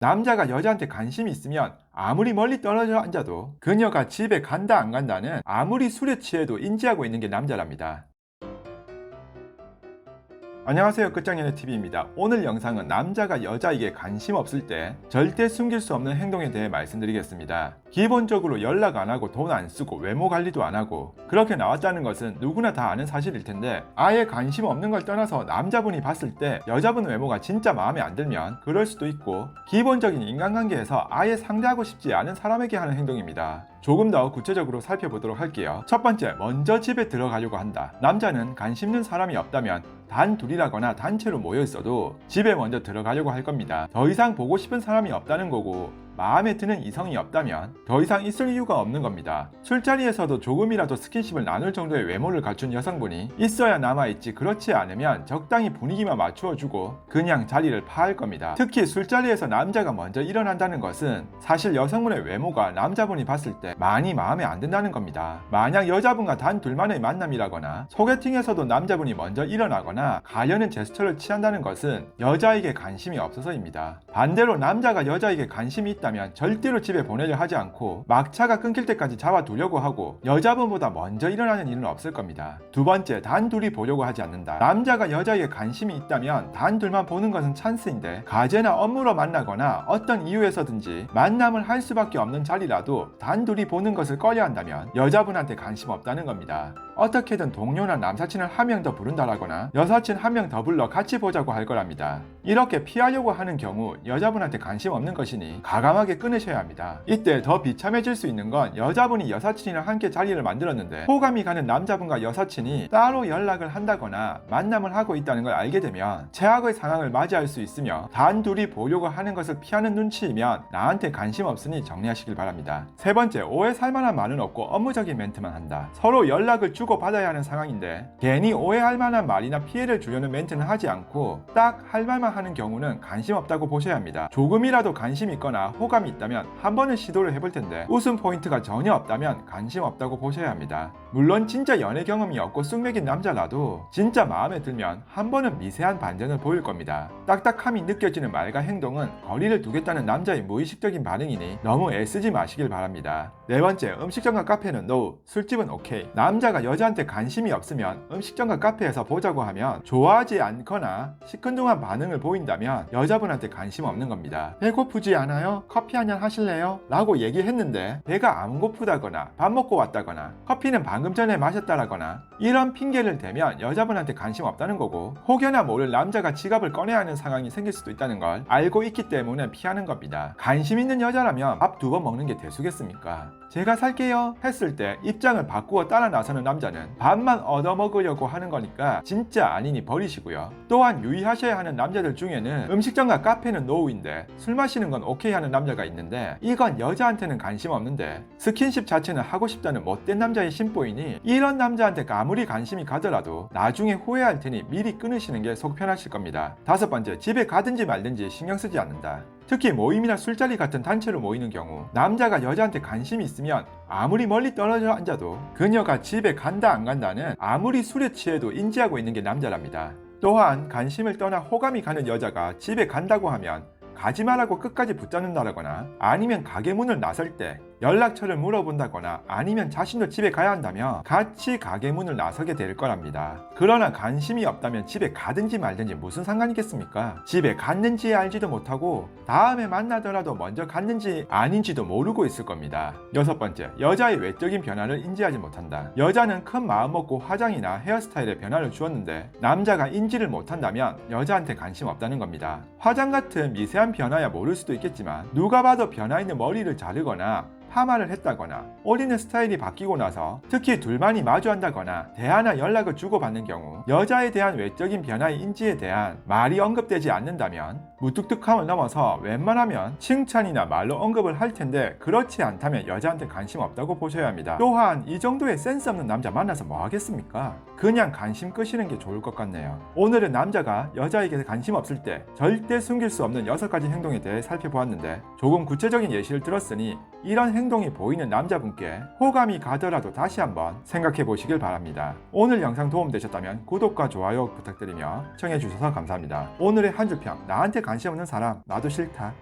남자가 여자한테 관심이 있으면 아무리 멀리 떨어져 앉아도 그녀가 집에 간다 안 간다는 아무리 술에 취해도 인지하고 있는 게 남자랍니다. 안녕하세요, 끝장연애TV입니다. 오늘 영상은 남자가 여자에게 관심 없을 때 절대 숨길 수 없는 행동에 대해 말씀드리겠습니다. 기본적으로 연락 안 하고 돈 안 쓰고 외모 관리도 안 하고 그렇게 나왔다는 것은 누구나 다 아는 사실일 텐데, 아예 관심 없는 걸 떠나서 남자분이 봤을 때 여자분 외모가 진짜 마음에 안 들면 그럴 수도 있고, 기본적인 인간관계에서 아예 상대하고 싶지 않은 사람에게 하는 행동입니다. 조금 더 구체적으로 살펴보도록 할게요. 첫 번째, 먼저 집에 들어가려고 한다. 남자는 관심 있는 사람이 없다면 단 둘이라거나 단체로 모여 있어도 집에 먼저 들어가려고 할 겁니다. 더 이상 보고 싶은 사람이 없다는 거고, 마음에 드는 이성이 없다면 더 이상 있을 이유가 없는 겁니다. 술자리에서도 조금이라도 스킨십을 나눌 정도의 외모를 갖춘 여성분이 있어야 남아있지, 그렇지 않으면 적당히 분위기만 맞추어주고 그냥 자리를 파할 겁니다. 특히 술자리에서 남자가 먼저 일어난다는 것은 사실 여성분의 외모가 남자분이 봤을 때 많이 마음에 안 든다는 겁니다. 만약 여자분과 단 둘만의 만남이라거나 소개팅에서도 남자분이 먼저 일어나거나 가려는 제스처를 취한다는 것은 여자에게 관심이 없어서입니다. 반대로 남자가 여자에게 관심이 있다 면 절대로 집에 보내려 하지 않고 막차가 끊길 때까지 잡아두려고 하고 여자분보다 먼저 일어나는 일은 없을 겁니다. 두 번째, 단둘이 보려고 하지 않는다. 남자가 여자에게 관심이 있다면 단둘만 보는 것은 찬스인데, 과제나 업무로 만나거나 어떤 이유에서든지 만남을 할 수밖에 없는 자리라도 단둘이 보는 것을 꺼려 한다면 여자분한테 관심 없다는 겁니다. 어떻게든 동료나 남사친을 한 명 더 부른다라거나 여사친 한 명 더 불러 같이 보자고 할 거랍니다. 이렇게 피하려고 하는 경우 여자분한테 관심 없는 것이니 과감하게 끊으셔야 합니다. 이때 더 비참해질 수 있는 건, 여자분이 여사친이랑 함께 자리를 만들었는데 호감이 가는 남자분과 여사친이 따로 연락을 한다거나 만남을 하고 있다는 걸 알게 되면 최악의 상황을 맞이할 수 있으며, 단둘이 보려고 하는 것을 피하는 눈치이면 나한테 관심 없으니 정리하시길 바랍니다. 세 번째, 오해 살만한 말은 없고 업무적인 멘트만 한다. 서로 연락을 주고받아야 하는 상황인데 괜히 오해할 만한 말이나 피해를 주려는 멘트는 하지 않고 딱 할 말만 하는 경우는 관심 없다고 보셔야 합니다. 조금이라도 관심 있거나 호감이 있다면 한 번은 시도를 해볼 텐데 웃음 포인트가 전혀 없다면 관심 없다고 보셔야 합니다. 물론 진짜 연애 경험이 없고 쑥맥인 남자라도 진짜 마음에 들면 한 번은 미세한 반전을 보일 겁니다. 딱딱함이 느껴지는 말과 행동은 거리를 두겠다는 남자의 무의식적인 반응이니 너무 애쓰지 마시길 바랍니다. 네 번째, 음식점과 카페는 NO, 술집은 OK. 남자가 여자한테 관심이 없으면 음식점과 카페에서 보자고 하면 좋아하지 않거나 시큰둥한 반응을 보인다면 여자분한테 관심 없는 겁니다. 배고프지 않아요? 커피 한잔 하실래요? 라고 얘기했는데 배가 안 고프다거나 밥 먹고 왔다거나 커피는 방금 전에 마셨다라거나 이런 핑계를 대면 여자분한테 관심 없다는 거고, 혹여나 모를 남자가 지갑을 꺼내야 하는 상황이 생길 수도 있다는 걸 알고 있기 때문에 피하는 겁니다. 관심 있는 여자라면 밥 두 번 먹는 게 대수겠습니까? 제가 살게요 했을 때 입장을 바꾸어 따라 나서는 남자는 밥만 얻어먹으려고 하는 거니까 진짜 아니니 버리시고요. 또한 유의하셔야 하는 남자들 중에는 음식점과 카페는 노우인데 술 마시는 건 오케이 하는 남자가 있는데, 이건 여자한테는 관심 없는데 스킨십 자체는 하고 싶다는 못된 남자의 심보이니 이런 남자한테 아무리 관심이 가더라도 나중에 후회할 테니 미리 끊으시는 게 속 편하실 겁니다. 다섯 번째, 집에 가든지 말든지 신경 쓰지 않는다. 특히 모임이나 술자리 같은 단체로 모이는 경우 남자가 여자한테 관심이 있으면 아무리 멀리 떨어져 앉아도 그녀가 집에 간다 안 간다는 아무리 술에 취해도 인지하고 있는 게 남자랍니다. 또한 관심을 떠나 호감이 가는 여자가 집에 간다고 하면 가지 말라고 끝까지 붙잡는다거나, 아니면 가게 문을 나설 때 연락처를 물어본다거나, 아니면 자신도 집에 가야 한다면 같이 가게 문을 나서게 될 거랍니다. 그러나 관심이 없다면 집에 가든지 말든지 무슨 상관이겠습니까? 집에 갔는지 알지도 못하고 다음에 만나더라도 먼저 갔는지 아닌지도 모르고 있을 겁니다. 여섯 번째, 여자의 외적인 변화를 인지하지 못한다. 여자는 큰 마음 먹고 화장이나 헤어스타일에 변화를 주었는데 남자가 인지를 못한다면 여자한테 관심 없다는 겁니다. 화장 같은 미세한 변화야 모를 수도 있겠지만 누가 봐도 변화 있는 머리를 자르거나 파마를 했다거나 올리는 스타일이 바뀌고 나서 특히 둘만이 마주한다거나 대화나 연락을 주고받는 경우 여자에 대한 외적인 변화의 인지에 대한 말이 언급되지 않는다면 무뚝뚝함을 넘어서 웬만하면 칭찬이나 말로 언급을 할 텐데, 그렇지 않다면 여자한테 관심 없다고 보셔야 합니다. 또한 이 정도의 센스 없는 남자 만나서 뭐 하겠습니까? 그냥 관심 끄시는 게 좋을 것 같네요. 오늘은 남자가 여자에게 관심 없을 때 절대 숨길 수 없는 6가지 행동에 대해 살펴보았는데, 조금 구체적인 예시를 들었으니 이런 행동이 보이는 남자분께 호감이 가더라도 다시 한번 생각해 보시길 바랍니다. 오늘 영상 도움되셨다면 구독과 좋아요 부탁드리며 시청해주셔서 감사합니다. 오늘의 한 줄평, 나한테 관심 없는 사람 나도 싫다.